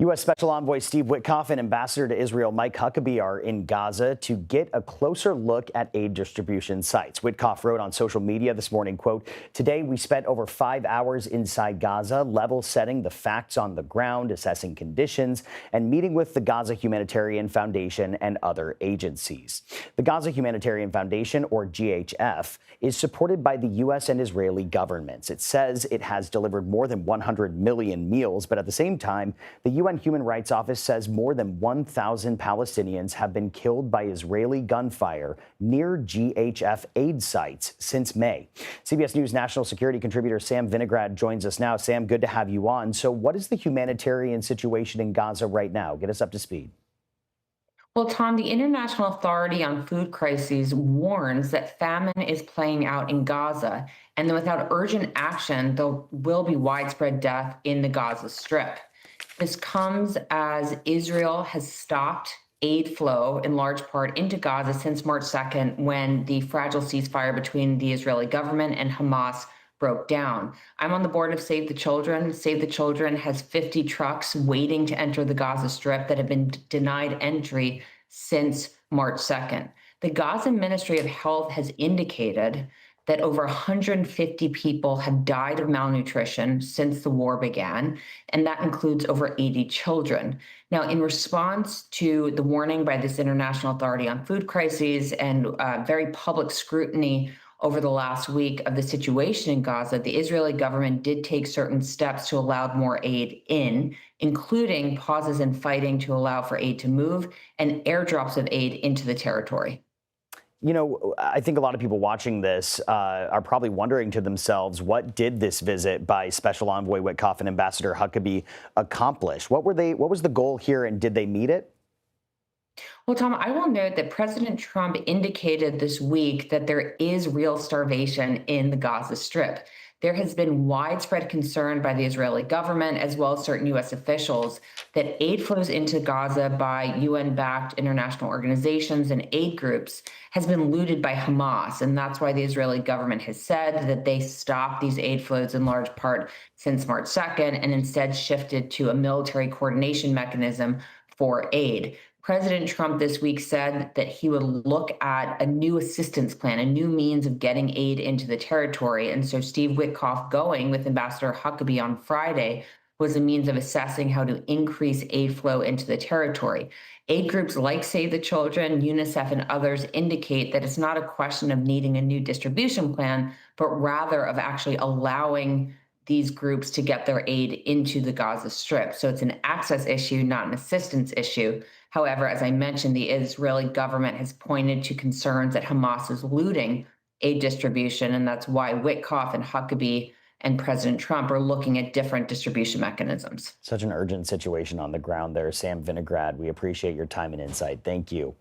U.S. Special Envoy Steve Witkoff and Ambassador to Israel Mike Huckabee are in Gaza to get a closer look at aid distribution sites. Witkoff wrote on social media this morning, quote, "Today we spent over 5 hours inside Gaza, level setting the facts on the ground, assessing conditions, and meeting with the Gaza Humanitarian Foundation and other agencies." The Gaza Humanitarian Foundation, or GHF, is supported by the U.S. and Israeli governments. It says it has delivered more than 100 million meals, but at the same time, the UN Human Rights Office says more than 1,000 Palestinians have been killed by Israeli gunfire near GHF aid sites since May. CBS News national security contributor Sam Vinograd joins us now. Sam, good to have you on. So what is the humanitarian situation in Gaza right now? Get us up to speed. Well, Tom, the International Authority on Food Crises warns that famine is playing out in Gaza, and that without urgent action, there will be widespread death in the Gaza Strip. This comes as Israel has stopped aid flow in large part into Gaza since March 2nd, when the fragile ceasefire between the Israeli government and Hamas broke down. I'm on the board of Save the Children. Save the Children has 50 trucks waiting to enter the Gaza Strip that have been denied entry since March 2nd. The Gaza Ministry of Health has indicated that over 150 people have died of malnutrition since the war began, and that includes over 80 children. Now, in response to the warning by this International Authority on Food Crises and very public scrutiny over the last week of the situation in Gaza, the Israeli government did take certain steps to allow more aid in, including pauses in fighting to allow for aid to move and airdrops of aid into the territory. You know, I think a lot of people watching this are probably wondering to themselves, what did this visit by Special Envoy Witkoff and Ambassador Huckabee accomplish? What was the goal here, and did they meet it? Well, Tom, I will note that President Trump indicated this week that there is real starvation in the Gaza Strip. There has been widespread concern by the Israeli government, as well as certain U.S. officials, that aid flows into Gaza by UN-backed international organizations and aid groups has been looted by Hamas. And that's why the Israeli government has said that they stopped these aid flows in large part since March 2nd and instead shifted to a military coordination mechanism for aid. President Trump this week said that he would look at a new assistance plan, a new means of getting aid into the territory. And so Steve Witkoff going with Ambassador Huckabee on Friday was a means of assessing how to increase aid flow into the territory. Aid groups like Save the Children, UNICEF, and others indicate that it's not a question of needing a new distribution plan, but rather of actually allowing these groups to get their aid into the Gaza Strip. So it's an access issue, not an assistance issue. However, as I mentioned, the Israeli government has pointed to concerns that Hamas is looting aid distribution, and that's why Witkoff and Huckabee and President Trump are looking at different distribution mechanisms. Such an urgent situation on the ground there. Sam Vinograd, we appreciate your time and insight. Thank you.